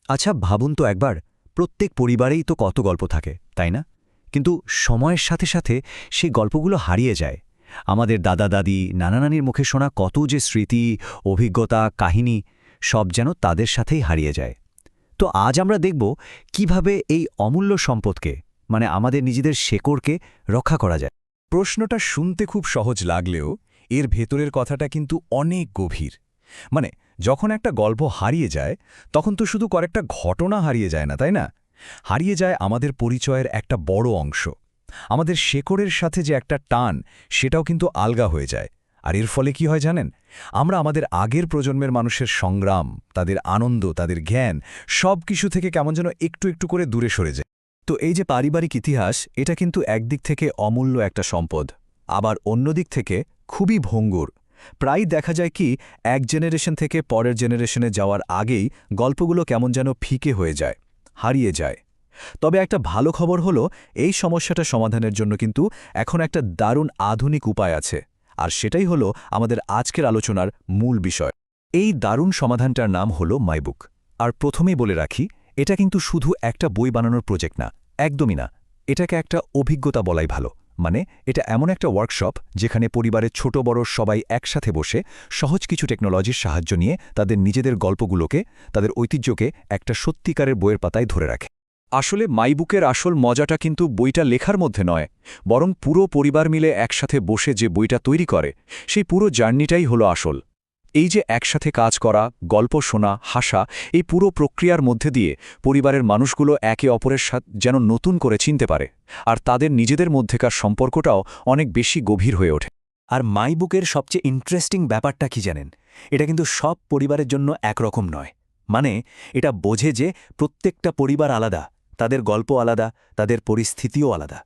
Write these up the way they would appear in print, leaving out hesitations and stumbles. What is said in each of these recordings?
আচ্ছা ভাবুন তো একবার, প্রত্যেক পরিবারেই তো কত গল্প থাকে, তাই না? কিন্তু সময়ের সাথে সাথে সেই গল্পগুলো হারিয়ে যায়। আমাদের দাদা দাদি নানা নানির মুখে শোনা কত যে স্মৃতি, অভিজ্ঞতা, কাহিনী সব যেন তাদের সাথেই হারিয়ে যায়। তো আজ আমরা দেখব কিভাবে এই অমূল্য সম্পদকে, মানে আমাদের নিজেদের শেকড়কে রক্ষা করা যায়। প্রশ্নটা শুনতে খুব সহজ লাগলেও এর ভেতরের কথাটা কিন্তু অনেক গভীর। মানে যখন একটা গল্প হারিয়ে যায় তখন তো শুধু কয়েকটা ঘটনা হারিয়ে যায় না, তাই না? হারিয়ে যায় আমাদের পরিচয়ের একটা বড় অংশ। আমাদের শেকড়ের সাথে যে একটা টান, সেটাও কিন্তু আলগা হয়ে যায়। আর এর ফলে কি হয় জানেন? আমরা আমাদের আগের প্রজন্মের মানুষের সংগ্রাম, তাদের আনন্দ, তাদের জ্ঞান সব কিছু থেকে কেমন যেন একটু একটু করে দূরে সরে যায়। তো এই যে পারিবারিক ইতিহাস, এটা কিন্তু একদিক থেকে অমূল্য একটা সম্পদ, আবার অন্য দিক থেকে খুবই ভঙ্গুর। প্রায় দেখা যায় কি, এক জেনারেশন থেকে পরের জেনারেশনে যাওয়ার আগেই গল্পগুলো কেমন যেন ফিকে হয়ে যায়, হারিয়ে যায়। তবে একটা ভালো খবর হলো, এই সমস্যাটা সমাধানের জন্য কিন্তু এখন একটা দারুণ আধুনিক উপায় আছে। আর সেটাই হলো আমাদের আজকের আলোচনার মূল বিষয়। এই দারুণ সমাধানটার নাম হলো মাইবুক। আর প্রথমেই বলে রাখি, এটা কিন্তু শুধু একটা বই বানানোর প্রজেক্ট না, একদমই না। এটাকে একটা অভিজ্ঞতা বলাই ভালো। মানে এটা এমন একটা ওয়ার্কশপ যেখানে পরিবারের ছোট বড় সবাই একসাথে বসে সহজ কিছু টেকনোলজির সাহায্য নিয়ে তাদের নিজেদের গল্পগুলোকে, তাদের ঐতিহ্যকে একটা সত্যিকারের বইয়ের পাতায় ধরে রাখে। আসলে মাইবুকের আসল মজাটা কিন্তু বইটা লেখার মধ্যে নয়, বরং পুরো পরিবার মিলে একসাথে বসে যে বইটা তৈরি করে সেই পুরো জার্নিটাই হলো আসল। এই যে একসাথে কাজ করা, গল্প শোনা, হাসা, এই পুরো প্রক্রিয়ার মধ্যে দিয়ে পরিবারের মানুষগুলো একে অপরের সাথে যেন নতুন করে চিনতে পারে, আর তাদের নিজেদের মধ্যেকার সম্পর্কটাও অনেক বেশি গভীর হয়ে ওঠে। আর মাইবুকের সবচেয়ে ইন্টারেস্টিং ব্যাপারটা কি জানেন? এটা কিন্তু সব পরিবারের জন্য একরকম নয়। মানে এটা বোঝে যে প্রত্যেকটা পরিবার আলাদা, তাদের গল্প আলাদা, তাদের পরিস্থিতিও আলাদা।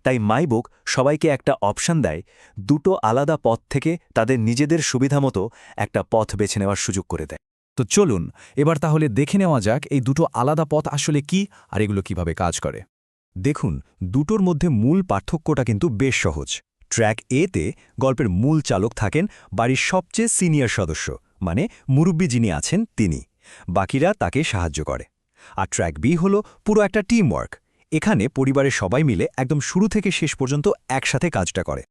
তাই মাইবুক সবাইকে একটা অপশন দেয়, দুটো আলাদা পথ থেকে তাদের নিজেদের সুবিধামতো একটা পথ বেছে নেওয়ার সুযোগ করে দেয়। তো চলুন এবার তাহলে দেখে নেওয়া যাক এই দুটো আলাদা পথ আসলে কি আর এগুলো কিভাবে কাজ করে। দেখুন, দুটোর মধ্যে মূল পার্থক্যটা কিন্তু বেশ সহজ। ট্র্যাক এতে গল্পের মূল চালক থাকেন বাড়ির সবচেয়ে সিনিয়র সদস্য, মানে মুরব্বী যিনি আছেন তিনি। বাকিরা তাকে সাহায্য করে। আর ট্র্যাক বি হল পুরো একটা টিম ওয়ার্ক। এখানে পরিবারের সবাই মিলে একদম শুরু থেকে শেষ পর্যন্ত একসাথে কাজটা করে।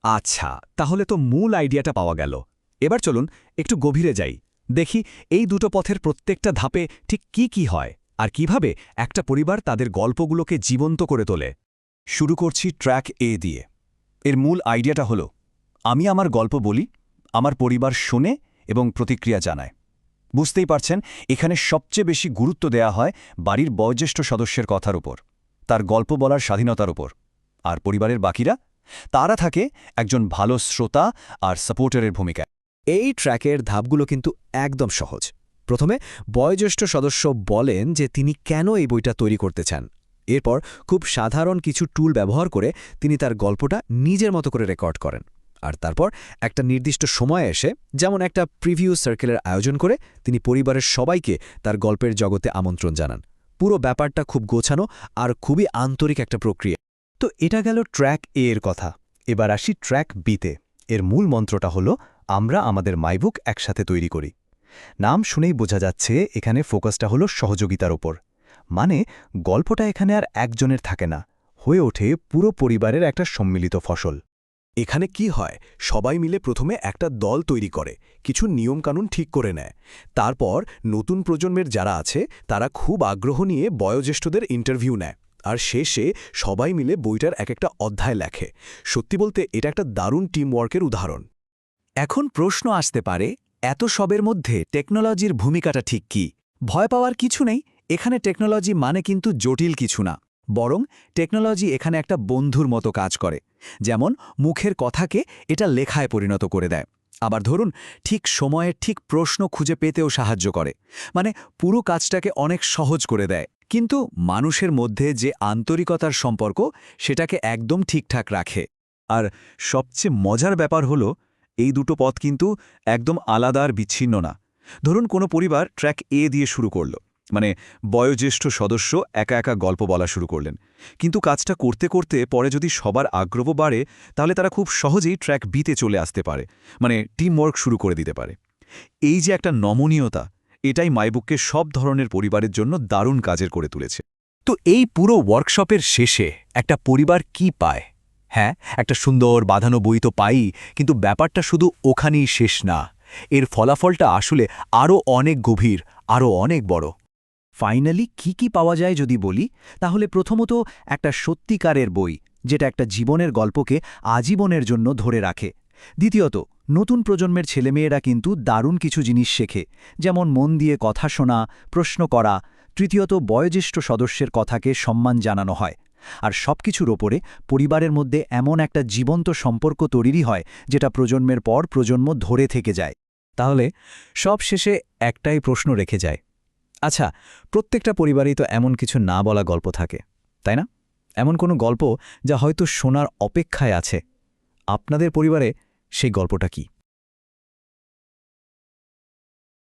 আচ্ছা, তাহলে তো মূল আইডিয়াটা পাওয়া গেল। এবার চলুন একটু গভীরে যাই, দেখি এই দুটো পথের প্রত্যেকটা ধাপে ঠিক কি কি হয় আর কিভাবে একটা পরিবার তাদের গল্পগুলোকে জীবন্ত করে তোলে। শুরু করছি ট্র্যাক এ দিয়ে। এর মূল আইডিয়াটা হলো, আমি আমার গল্প বলি, আমার পরিবার শোনে এবং প্রতিক্রিয়া জানায়। বুঝতেই পারছেন, এখানে সবচেয়ে বেশি গুরুত্ব দেয়া হয় বাড়ির বয়োজ্যেষ্ঠ সদস্যের কথার উপর, তার গল্প বলার স্বাধীনতার উপর। আর পরিবারের বাকিরা, তারা থাকে একজন ভালো শ্রোতা আর সাপোর্টারের ভূমিকায়। এই ট্র্যাকের ধাপগুলো কিন্তু একদম সহজ। প্রথমে বয়োজ্যেষ্ঠ সদস্য বলেন যে তিনি কেন এই বইটা তৈরি করতে চান। এরপর খুব সাধারণ কিছু টুল ব্যবহার করে তিনি তার গল্পটা নিজের মতো করে রেকর্ড করেন। আর তারপর একটা নির্দিষ্ট সময়ে এসে, যেমন একটা প্রিভিউ সার্কেলের আয়োজন করে, তিনি পরিবারের সবাইকে তার গল্পের জগতে আমন্ত্রণ জানান। পুরো ব্যাপারটা খুব গোছানো আর খুবই আন্তরিক একটা প্রক্রিয়া। তো এটা গেল ট্র্যাক এ এর কথা। এবার আসি ট্র্যাক বিতে। এর মূল মন্ত্রটা হলো, আমরা আমাদের মাইবুক একসাথে তৈরি করি। নাম শুনেই বোঝা যাচ্ছে এখানে ফোকাসটা হলো সহযোগিতার ওপর। মানে গল্পটা এখানে আর একজনের থাকে না, হয়ে ওঠে পুরো পরিবারের একটা সম্মিলিত ফসল। এখানে কি হয়, সবাই মিলে প্রথমে একটা দল তৈরি করে, কিছু নিয়মকানুন ঠিক করে নেয়। তারপর নতুন প্রজন্মের যারা আছে তারা খুব আগ্রহ নিয়ে বয়োজ্যেষ্ঠদের ইন্টারভিউ নেয়। আর শেষে সবাই মিলে বইটার এক একটা অধ্যায় লেখে। সত্যি বলতে এটা একটা দারুণ টিম ওয়ার্কের উদাহরণ। এখন প্রশ্ন আসতে পারে, এত সবের মধ্যে টেকনোলজির ভূমিকাটা ঠিক কি? ভয় পাওয়ার কিছু নেই। এখানে টেকনোলজি মানে কিন্তু জটিল কিছু না, বরং টেকনোলজি এখানে একটা বন্ধুর মতো কাজ করে। যেমন মুখের কথাকে এটা লেখায় পরিণত করে দেয়। আবার ধরুন, ঠিক সময়ে ঠিক প্রশ্ন খুঁজে পেতেও সাহায্য করে। মানে পুরো কাজটাকে অনেক সহজ করে দেয়, কিন্তু মানুষের মধ্যে যে আন্তরিকতার সম্পর্ক, সেটাকে একদম ঠিকঠাক রাখে। আর সবচেয়ে মজার ব্যাপার হলো, এই দুটো পথ কিন্তু একদম আলাদা আর বিচ্ছিন্ন না। ধরুন কোনো পরিবার ট্র্যাক এ দিয়ে শুরু করল, মানে বয়োজ্যেষ্ঠ সদস্য একা একা গল্প বলা শুরু করলেন। কিন্তু কাজটা করতে করতে পরে যদি সবার আগ্রহ বাড়ে, তাহলে তারা খুব সহজেই ট্র্যাক বিতে চলে আসতে পারে, মানে টিম ওয়ার্ক শুরু করে দিতে পারে। এই যে একটা নমনীয়তা, এটাই মাইবুককে সব ধরনের পরিবারের জন্য দারুণ কাজের করে তুলেছে। তো এই পুরো ওয়ার্কশপের শেষে একটা পরিবার কি পায়? হ্যাঁ, একটা সুন্দর বাঁধানো বই তো পাই, কিন্তু ব্যাপারটা শুধু ওখানেই শেষ না। এর ফলাফলটা আসলে আরও অনেক গভীর, আরও অনেক বড়। ফাইনালি কি পাওয়া যায় যদি বলি, তাহলে প্রথমত একটা সত্যিকারের বই, যেটা একটা জীবনের গল্পকে আজীবনের জন্য ধরে রাখে। দ্বিতীয়ত, নতুন প্রজন্মের ছেলেমেয়েরা কিন্তু দারুণ কিছু জিনিস শেখে, যেমন মন দিয়ে কথা শোনা, প্রশ্ন করা। তৃতীয়ত, বয়োজ্যেষ্ঠ সদস্যের কথাকে সম্মান জানানো হয়। আর সবকিছুর ওপরে পরিবারের মধ্যে এমন একটা জীবন্ত সম্পর্ক তৈরি হয়, যেটা প্রজন্মের পর প্রজন্ম ধরে থেকে যায়। তাহলে সব শেষে একটাই প্রশ্ন রেখে যায়। আচ্ছা, প্রত্যেকটা পরিবারেই তো এমন কিছু না বলা গল্প থাকে, তাই না? এমন কোনো গল্প যা হয়তো শোনার অপেক্ষায় আছে। আপনাদের পরিবারে সেই গল্পটা কি?